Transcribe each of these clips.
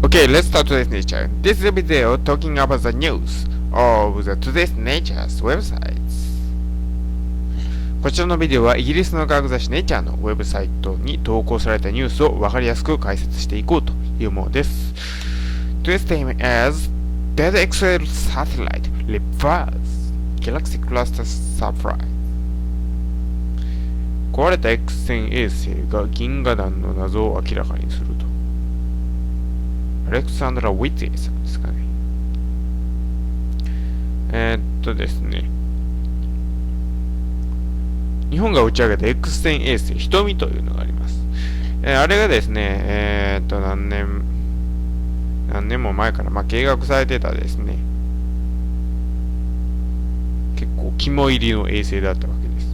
Okay, let's start today's nature. This is a video talking about the news of the today's nature's websites. こちらのビデオはイギリスの科学雑誌ネイチャーのウェブサイトに投稿されたニュースを分かりやすく解説していこうというものです。Today's theme is Dead XL Satellite Reverse Galaxy Cluster Surprise. 壊れた X 線衛星が銀河団の謎を明らかにすると。アレクサンドラ・ウィッツェイさんですかね。ですね。日本が打ち上げた X 線衛星瞳というのがあります。あれがですね、何年も前から計画されてたですね。結構肝入りの衛星だったわけです。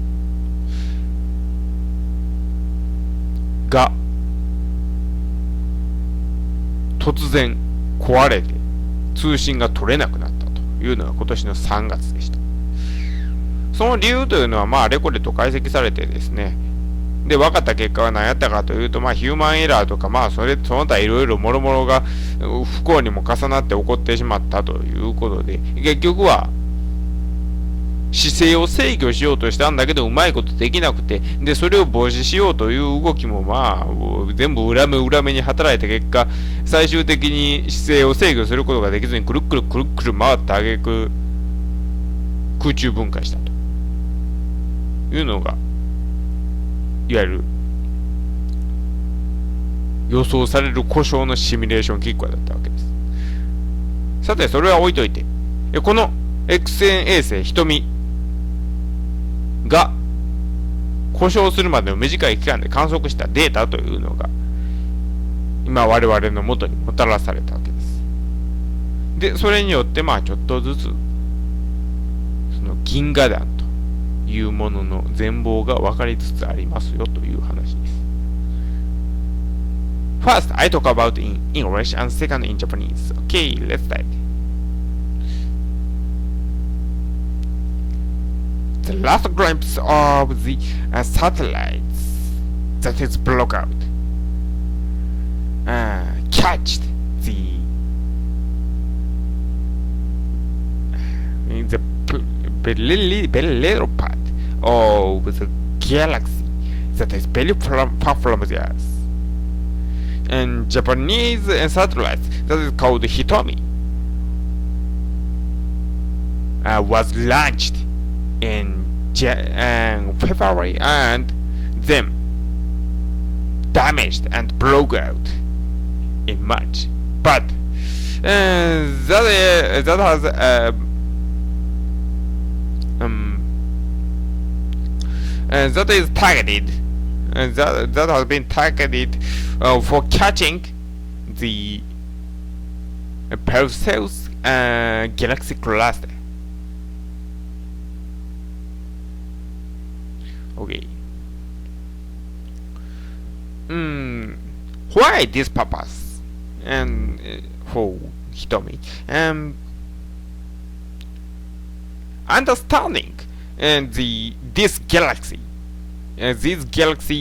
が、突然壊れて通信が取れなくなったというのが今年の3月でした。その理由というのはあれこれと解析されてですね、で分かった結果は何やったかというとヒューマンエラーとかその他いろいろもろもろが不幸にも重なって起こってしまったということで、結局は姿勢を制御しようとしたんだけどうまいことできなくて、でそれを防止しようという動きも全部裏目に働いた結果、最終的に姿勢を制御することができずにくるっくる回った挙句空中分解したというのがいわゆる予想される故障のシミュレーション結果だったわけです。さてそれは置いといて、この X 線衛星瞳が故障するまでの短い期間で観測したデータというのが今我々の元にもたらされたわけです。でそれによってちょっとずつその銀河団というものの全貌が分かりつつありますよという話です。First, I talk about in English and second in Japanese. Okay, let's start.The last glimpse of the satellites that is blocked out catched the very little part of the galaxy that is very far from the Earth. And Japanese satellite that is called Hitomi was launched.in February and then damaged and broke out in March. But that is targeted. That has been targeted for catching the Perseus galaxy cluster.Okay. Why this purpose? And for Hitomi, understanding this galaxy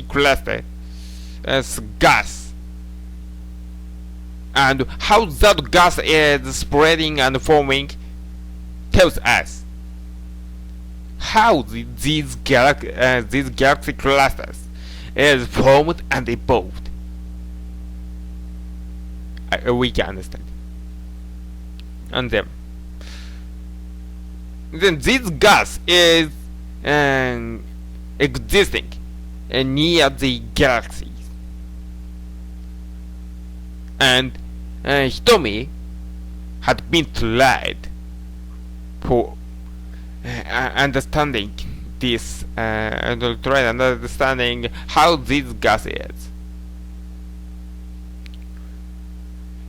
cluster as gas, and how that gas is spreading and forming tells us.How these galaxy clusters is formed and evolved. We can understand. And then this gas is existing near the galaxies. And Hitomi had been tried for understanding this and try understanding how this gas is.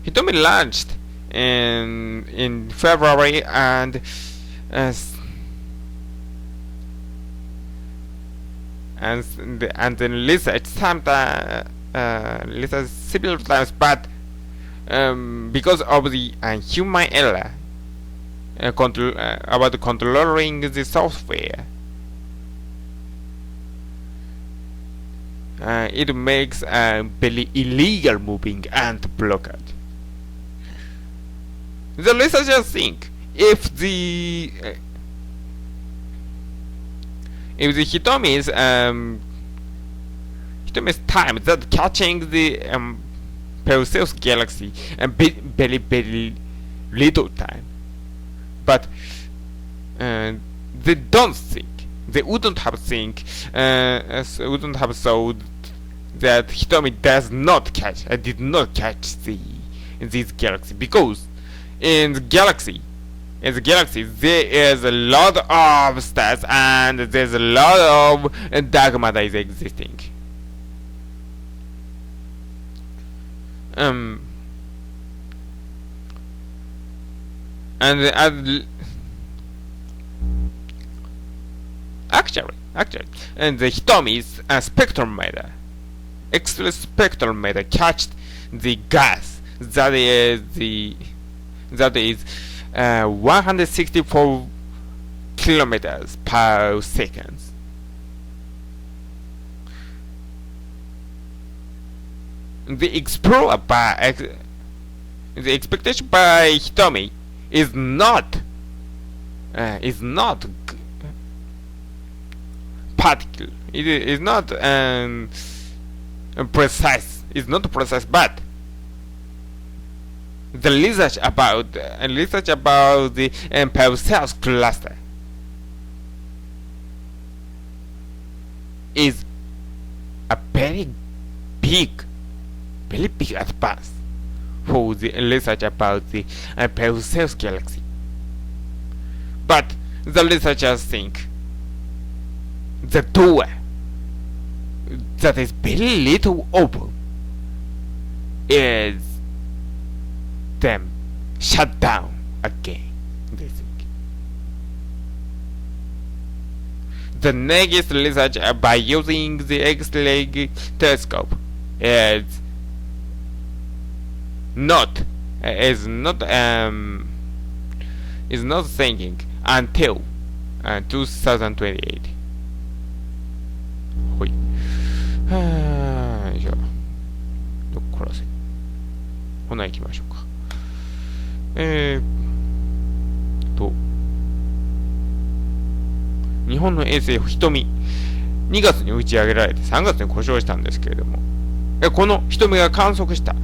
Hitomi launched in February and then researched several times, but because of the human error about controlling the software, it makes very illegal moving and blockade. The researchers think if the Hitomi's time that catching the Perseus galaxy and very little time, but they don't think, they wouldn't have thought that Hitomi did not catch this galaxy, because in the galaxy there is a lot of stars and there's a lot of dark matter is existing. And actually, and the Hitomi's spectrometer, X-ray spectrometer catched the gas that is 164 kilometers per second. The expectation by Hitomi is not particular. It is not precise. It's not precise, but the research about the Perseus cluster is a very big advance for the research about the Perseus galaxy. But the researchers think the door that is very little open is them shut down again, they think. The next research by using the X-ray telescope is not thinking until 2028. ほい。よいしょ。どっからせ。ほな行きましょうか。日本の衛星ひとみ2月に打ち上げられて3月に故障したんですけれども、このひとみが観測した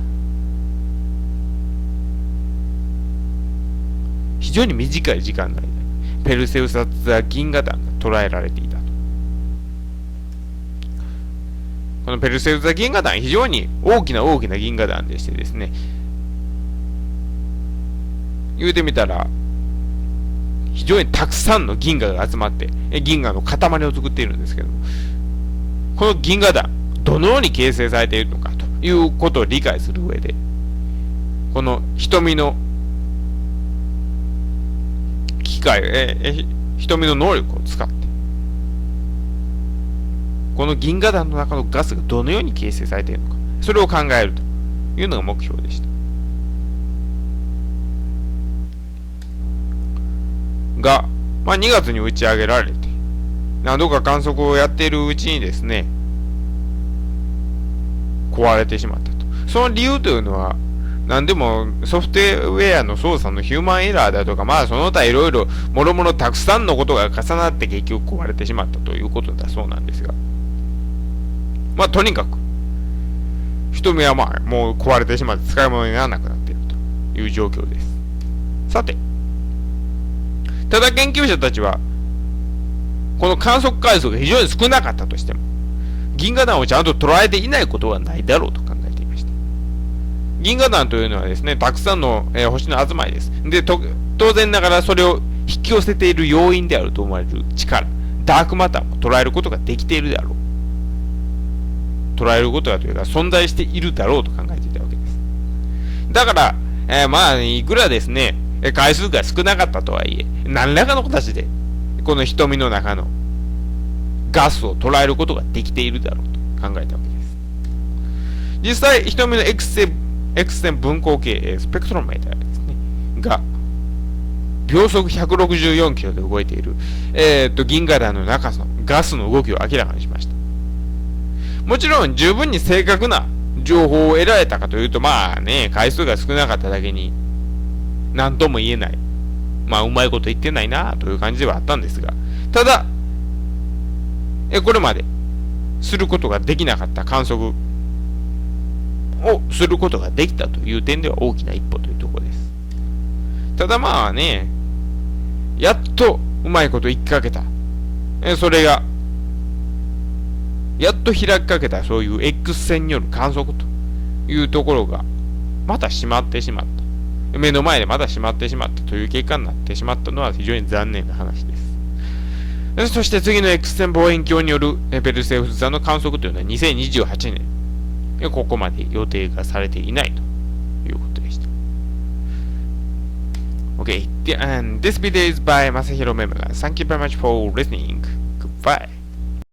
非常に短い時間内でペルセウス座銀河団が捉えられていたと。このペルセウス座銀河団、非常に大きな銀河団でしてですね、言うてみたら非常にたくさんの銀河が集まって銀河の塊を作っているんですけども、この銀河団どのように形成されているのかということを理解する上で、この瞳の機械、瞳の能力を使ってこの銀河団の中のガスがどのように形成されているのか、それを考えるというのが目標でした。が、2月に打ち上げられて何度か観測をやっているうちにですね、壊れてしまったと。その理由というのは何でもソフトウェアの操作のヒューマンエラーだとか、その他いろいろもろもろたくさんのことが重なって結局壊れてしまったということだそうなんですが、とにかく瞳はもう壊れてしまって使い物にならなくなっているという状況です。さて、ただ研究者たちはこの観測回数が非常に少なかったとしても銀河団をちゃんと捉えていないことはないだろうと考えていました。銀河団というのはですね、たくさんの、星の集まりです。で、当然ながらそれを引き寄せている要因であると思われる力、ダークマターも捉えることができているだろう。捉えることがというか存在しているだろうと考えていたわけです。だから、いくらですね、回数が少なかったとはいえ、何らかの形でこの瞳の中のガスを捉えることができているだろうと考えたわけです。実際、瞳の X 線分光計スペクトロメーターですねが秒速164キロで動いている、銀河団の中のガスの動きを明らかにしました。もちろん十分に正確な情報を得られたかというと、回数が少なかっただけに何とも言えない。まあ、うまいこと言ってないなという感じではあったんですが、ただ、これまですることができなかった観測をすることができたという点では大きな一歩というところです。ただまあね、やっとうまいこと言いかけた。それが、やっと開きかけたそういう X 線による観測というところが、また閉まってしまった。目の前でまた閉まってしまったという結果になってしまったのは非常に残念な話です。そして次の X 線望遠鏡によるペルセウス座の観測というのは2028年。ここまで予定がされていないということでした。Okay, and this video is by MASAHIRO UMEMURA. Thank you very much for listening. Goodbye.